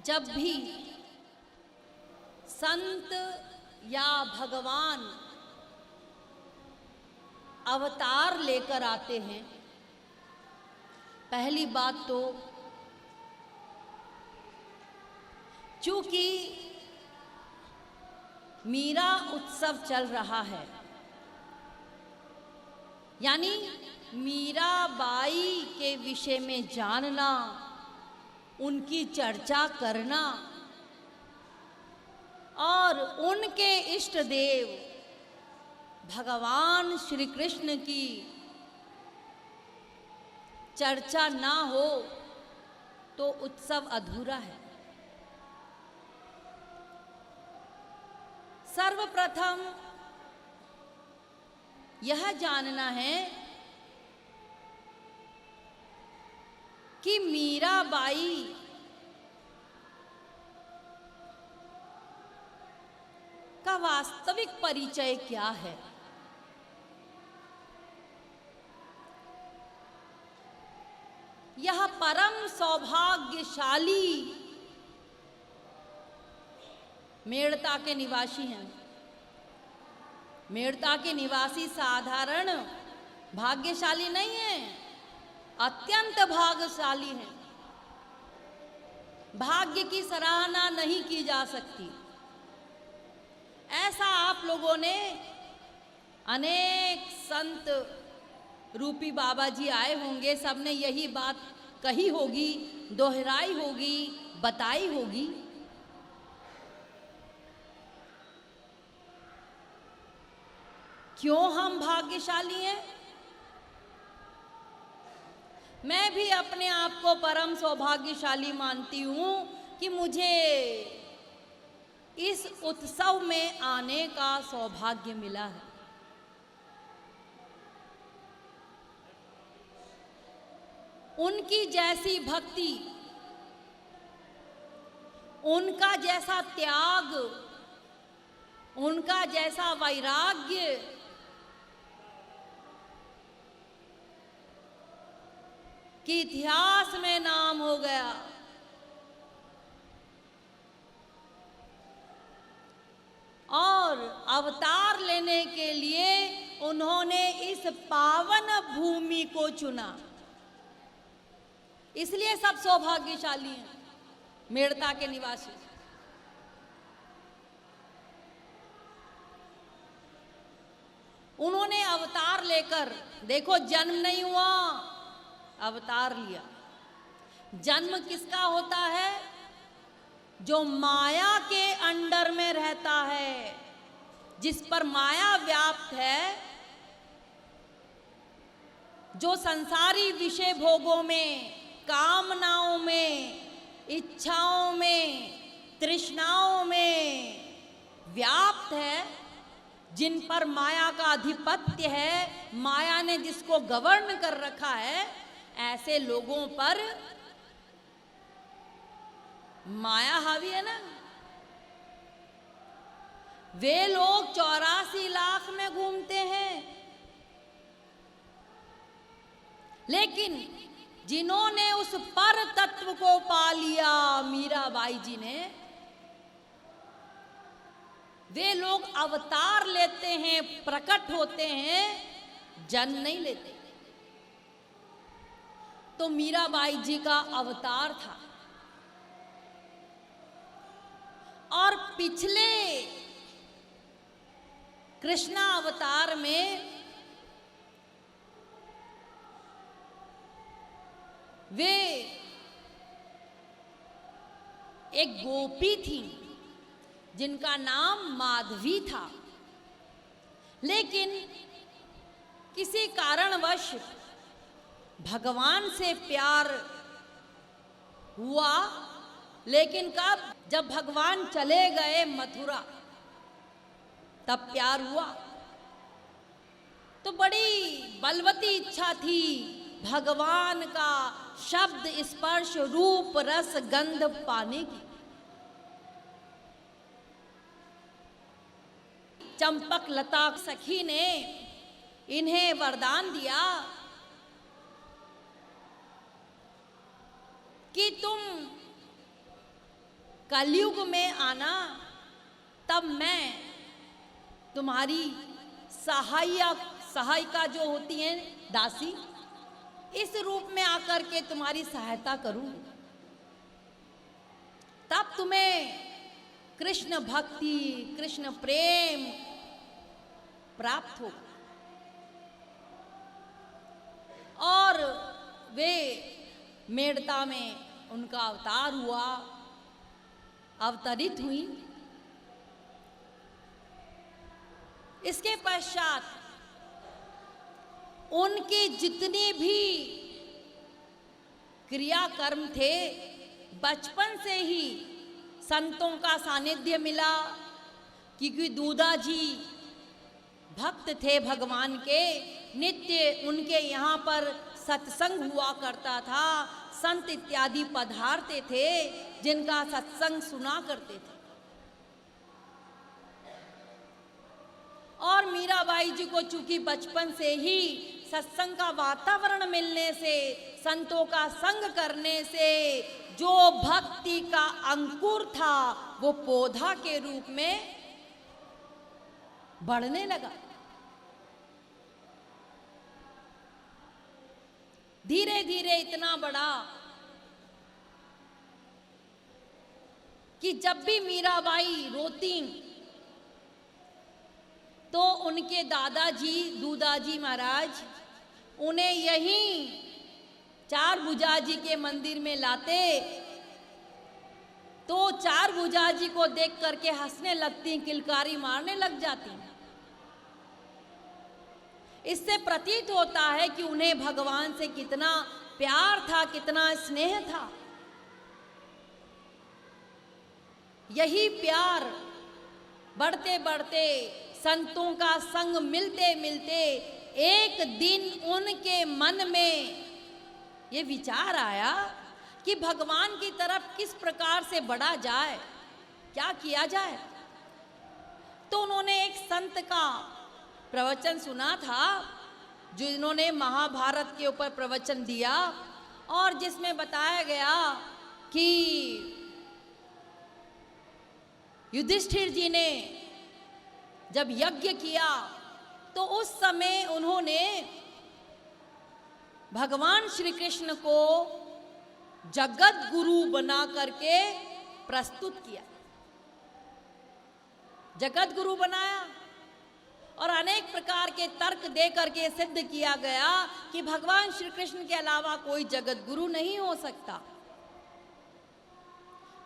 जब भी संत या भगवान अवतार लेकर आते हैं, पहली बात तो चूंकि मीरा उत्सव चल रहा है, यानी मीराबाई के विषय में जानना, उनकी चर्चा करना और उनके इष्ट देव भगवान श्री कृष्ण की चर्चा ना हो तो उत्सव अधूरा है। सर्वप्रथम यह जानना है कि मीराबाई का वास्तविक परिचय क्या है। यह परम सौभाग्यशाली मेड़ता के निवासी हैं। मेड़ता के निवासी साधारण भाग्यशाली नहीं है, अत्यंत भाग्यशाली हैं। भाग्य की सराहना नहीं की जा सकती। ऐसा आप लोगों ने अनेक संत रूपी बाबा जी आए होंगे, सबने यही बात कही होगी, दोहराई होगी, बताई होगी। क्यों हम भाग्यशाली हैं? मैं भी अपने आप को परम सौभाग्यशाली मानती हूं कि मुझे इस उत्सव में आने का सौभाग्य मिला है। उनकी जैसी भक्ति, उनका जैसा त्याग, उनका जैसा वैराग्य कि इतिहास में नाम हो गया। और अवतार लेने के लिए उन्होंने इस पावन भूमि को चुना, इसलिए सब सौभाग्यशाली हैं मेड़ता के निवासी। उन्होंने अवतार लेकर, देखो जन्म नहीं हुआ, अवतार लिया। जन्म किसका होता है? जो माया के अंडर में रहता है, जिस पर माया व्याप्त है, जो संसारी विषय भोगों में, कामनाओं में, इच्छाओं में, तृष्णाओं में व्याप्त है, जिन पर माया का आधिपत्य है, माया ने जिसको गवर्न कर रखा है, ऐसे लोगों पर माया हावी है ना। वे लोग 84 लाख में घूमते हैं, लेकिन जिन्होंने उस पर तत्व को पा लिया, मीराबाई जी ने, वे लोग अवतार लेते हैं, प्रकट होते हैं, जन्म नहीं लेते। तो मीराबाई जी का अवतार था। और पिछले कृष्णा अवतार में वे एक गोपी थी जिनका नाम माधवी था, लेकिन किसी कारणवश भगवान से प्यार हुआ। लेकिन कब? जब भगवान चले गए मथुरा, तब प्यार हुआ। तो बड़ी बलवती इच्छा थी भगवान का शब्द स्पर्श रूप रस गंध पाने की। चंपक लता सखी ने इन्हें वरदान दिया कि तुम कलयुग में आना, तब मैं तुम्हारी सहायिका जो होती है दासी, इस रूप में आकर के तुम्हारी सहायता करूं, तब तुम्हें कृष्ण भक्ति, कृष्ण प्रेम प्राप्त हो। और वे मेड़ता में उनका अवतार हुआ, अवतरित हुई। इसके पश्चात उनके जितने भी क्रियाकर्म थे, बचपन से ही संतों का सानिध्य मिला, क्योंकि दूधा जी भक्त थे भगवान के। नित्य उनके यहाँ पर सत्संग हुआ करता था, संत इत्यादि पधारते थे, जिनका सत्संग सुना करते थे। और मीराबाई जी को चूंकि बचपन से ही सत्संग का वातावरण मिलने से, संतों का संग करने से जो भक्ति का अंकुर था, वो पौधा के रूप में बढ़ने लगा। धीरे धीरे इतना बड़ा कि जब भी मीराबाई रोती तो उनके दादाजी दूधाजी महाराज उन्हें यहीं चार भुजा जी के मंदिर में लाते, तो चार भुजा जी को देख करके हंसने लगती, किलकारी मारने लग जाती। इससे प्रतीत होता है कि उन्हें भगवान से कितना प्यार था, कितना स्नेह था। यही प्यार बढ़ते बढ़ते, संतों का संग मिलते मिलते, एक दिन उनके मन में ये विचार आया कि भगवान की तरफ किस प्रकार से बढ़ा जाए, क्या किया जाए। तो उन्होंने एक संत का प्रवचन सुना था, जिन्होंने महाभारत के ऊपर प्रवचन दिया, और जिसमें बताया गया कि युधिष्ठिर जी ने जब यज्ञ किया तो उस समय उन्होंने भगवान श्री कृष्ण को जगत गुरु बना करके प्रस्तुत किया, जगत गुरु बनाया, और अनेक प्रकार के तर्क दे करके सिद्ध किया गया कि भगवान श्री कृष्ण के अलावा कोई जगत गुरु नहीं हो सकता।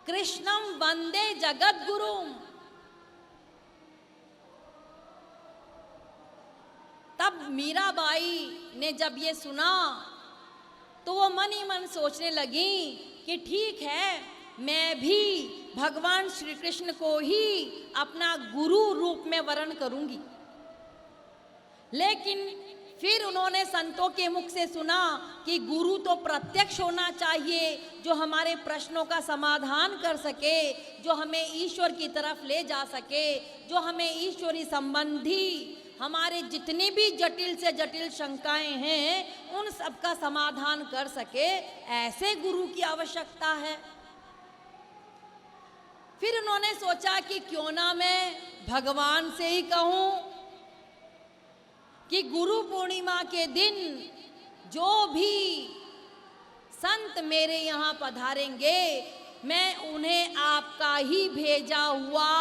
कृष्णम वंदे जगत गुरुम। तब मीराबाई ने जब ये सुना तो वो मन ही मन सोचने लगी कि ठीक है, मैं भी भगवान श्री कृष्ण को ही अपना गुरु रूप में वर्ण करूंगी। लेकिन फिर उन्होंने संतों के मुख से सुना कि गुरु तो प्रत्यक्ष होना चाहिए, जो हमारे प्रश्नों का समाधान कर सके, जो हमें ईश्वर की तरफ ले जा सके, जो हमें ईश्वरी संबंधी हमारे जितनी भी जटिल से जटिल शंकाएं हैं उन सब का समाधान कर सके, ऐसे गुरु की आवश्यकता है। फिर उन्होंने सोचा कि क्यों ना मैं भगवान से ही कहूं कि गुरु पूर्णिमा के दिन जो भी संत मेरे यहाँ पधारेंगे, मैं उन्हें आपका ही भेजा हुआ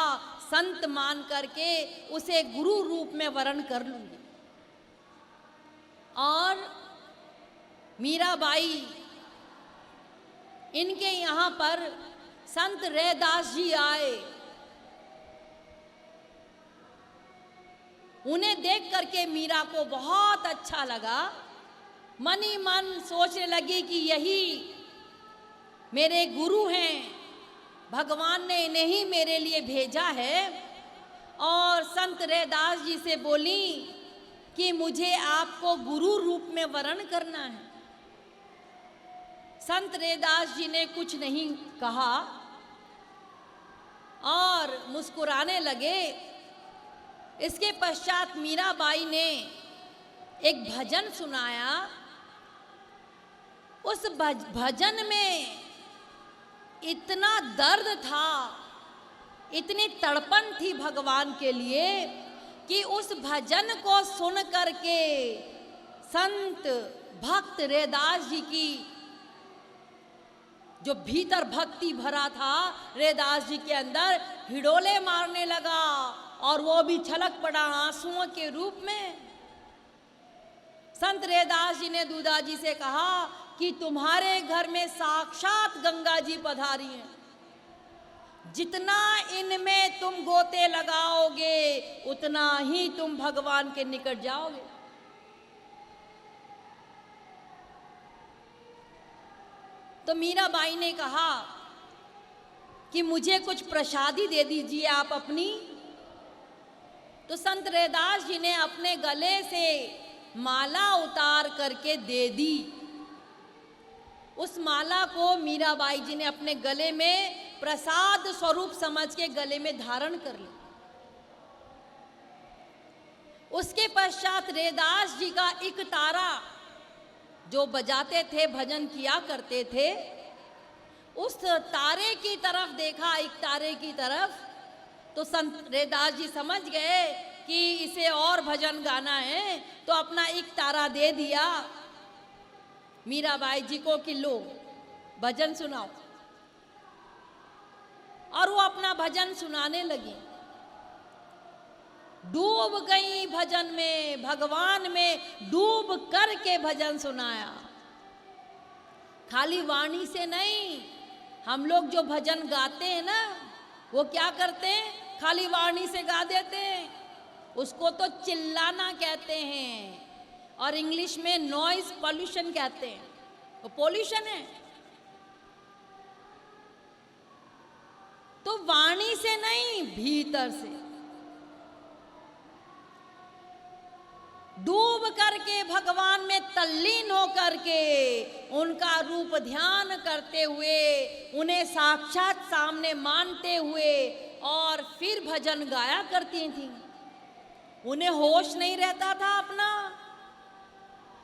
संत मान करके उसे गुरु रूप में वर्ण कर लूंगी। और मीराबाई इनके यहाँ पर संत रैदास जी आए, उन्हें देख करके मीरा को बहुत अच्छा लगा। मन ही मन सोचने लगी कि यही मेरे गुरु हैं, भगवान ने इन्हें ही मेरे लिए भेजा है। और संत रैदास जी से बोली कि मुझे आपको गुरु रूप में वर्ण करना है। संत रैदास जी ने कुछ नहीं कहा और मुस्कुराने लगे। इसके पश्चात मीराबाई ने एक भजन सुनाया। उस भजन में इतना दर्द था, इतनी तड़पन थी भगवान के लिए कि उस भजन को सुन करके संत भक्त रैदास जी की जो भीतर भक्ति भरा था रैदास जी के अंदर, हिडोले मारने लगा और वो भी छलक पड़ा आंसुओं के रूप में। संत रैदास जी ने दूधा जी से कहा कि तुम्हारे घर में साक्षात गंगा जी पधारी हैं, जितना इनमें तुम गोते लगाओगे उतना ही तुम भगवान के निकट जाओगे। तो मीराबाई ने कहा कि मुझे कुछ प्रसादी दे दीजिए आप अपनी। तो संत रैदास जी ने अपने गले से माला उतार करके दे दी। उस माला को मीराबाई जी ने अपने गले में प्रसाद स्वरूप समझ के गले में धारण कर लिया। उसके पश्चात रैदास जी का एक तारा जो बजाते थे, भजन किया करते थे, उस तारे की तरफ देखा, एक तारे की तरफ। तो संत रैदास जी समझ गए कि इसे और भजन गाना है, तो अपना एक तारा दे दिया मीराबाई जी को कि लो भजन सुनाओ। और वो अपना भजन सुनाने लगी। डूब गई भजन में, भगवान में डूब करके भजन सुनाया। खाली वाणी से नहीं, हम लोग जो भजन गाते हैं ना, वो क्या करते हैं, खाली वाणी से गा देते हैं। उसको तो चिल्लाना कहते हैं और इंग्लिश में नॉइज पॉल्यूशन कहते हैं। वो पॉल्यूशन है। तो वाणी से नहीं, भीतर से डूब करके भगवान में तल्लीन हो करके उनका रूप ध्यान करते हुए, उन्हें साक्षात सामने मानते हुए और फिर भजन गाया करती थी। उन्हें होश नहीं रहता था अपना।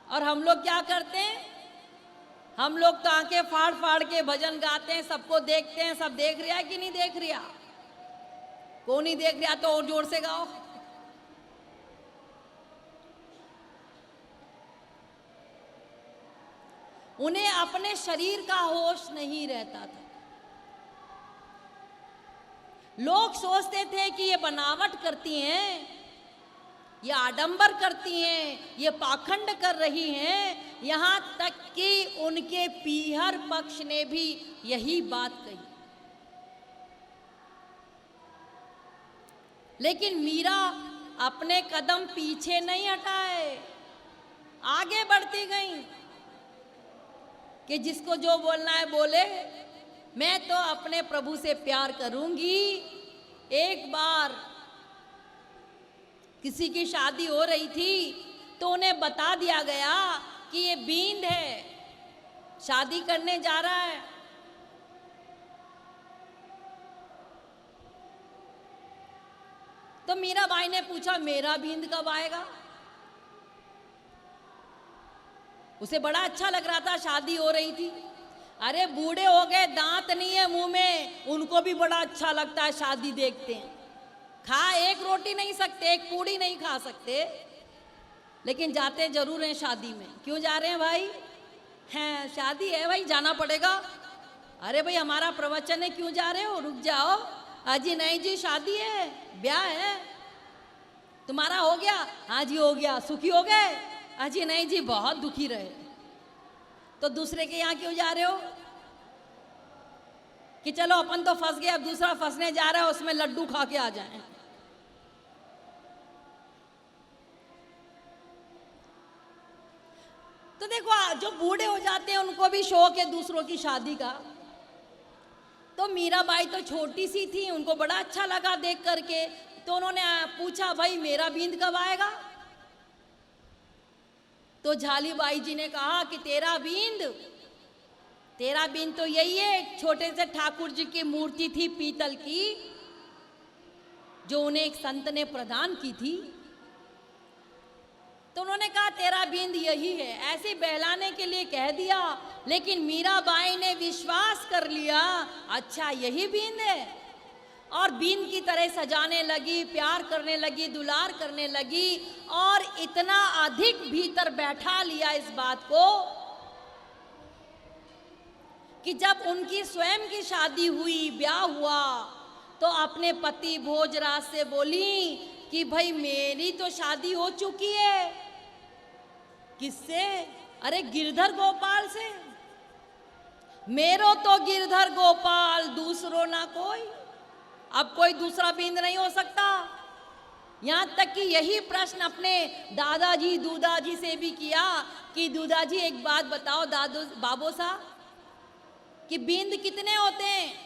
और हम लोग क्या करते हैं, हम लोग तो आंखें फाड़ फाड़ के भजन गाते हैं, सबको देखते हैं, सब देख रहा है कि नहीं देख रहा। कौन नहीं देख रहा तो और जोर से गाओ। उन्हें अपने शरीर का होश नहीं रहता था। लोग सोचते थे कि ये बनावट करती हैं, ये आडंबर करती हैं, ये पाखंड कर रही हैं। यहां तक कि उनके पीहर पक्ष ने भी यही बात कही। लेकिन मीरा अपने कदम पीछे नहीं हटाए, आगे बढ़ती गई कि जिसको जो बोलना है बोले, मैं तो अपने प्रभु से प्यार करूंगी। एक बार किसी की शादी हो रही थी तो उन्हें बता दिया गया कि ये बींद है, शादी करने जा रहा है। तो मीराबाई ने पूछा मेरा बींद कब आएगा। उसे बड़ा अच्छा लग रहा था, शादी हो रही थी। अरे बूढ़े हो गए, दांत नहीं है मुंह में, उनको भी बड़ा अच्छा लगता है शादी देखते हैं। खा एक रोटी नहीं सकते, एक पूड़ी नहीं खा सकते, लेकिन जाते जरूर हैं शादी में। क्यों जा रहे हैं भाई? हैं शादी है भाई, जाना पड़ेगा। अरे भाई हमारा प्रवचन है, क्यों जा रहे हो, रुक जाओ। अजी नहीं जी शादी है, ब्याह है। तुम्हारा हो गया? हाँ जी हो गया। सुखी हो गए? अजी नहीं जी बहुत दुखी रहे। तो दूसरे के यहाँ क्यों जा रहे हो? कि चलो अपन तो फंस गए, अब दूसरा फंसने जा रहा है, उसमें लड्डू खा के आ जाएं। तो देखो जो बूढ़े हो जाते हैं उनको भी शौक है दूसरों की शादी का। तो मीराबाई तो छोटी सी थी, उनको बड़ा अच्छा लगा देख करके। तो उन्होंने पूछा भाई मेरा बींद कब आएगा? तो झालीबाई जी ने कहा कि तेरा बींद तो यही है, एक छोटे से ठाकुर जी की मूर्ति थी पीतल की, जो उन्हें एक संत ने प्रदान की थी। तो उन्होंने कहा तेरा बिंद यही है, ऐसे बहलाने के लिए कह दिया। लेकिन मीराबाई ने विश्वास कर लिया, अच्छा यही बिंद है, और बिंद की तरह सजाने लगी, प्यार करने लगी, दुलार करने लगी, और इतना अधिक भीतर बैठा लिया इस बात को कि जब उनकी स्वयं की शादी हुई, ब्याह हुआ, तो अपने पति भोजराज से बोली कि भाई मेरी तो शादी हो चुकी है। किससे? अरे गिरधर गोपाल से। मेरो तो गिरधर गोपाल दूसरो ना कोई, अब कोई दूसरा बिंद नहीं हो सकता। यहां तक कि यही प्रश्न अपने दादाजी दूदाजी से भी किया कि दूदाजी एक बात बताओ दादू बाबू साहब कि बिंद कितने होते हैं?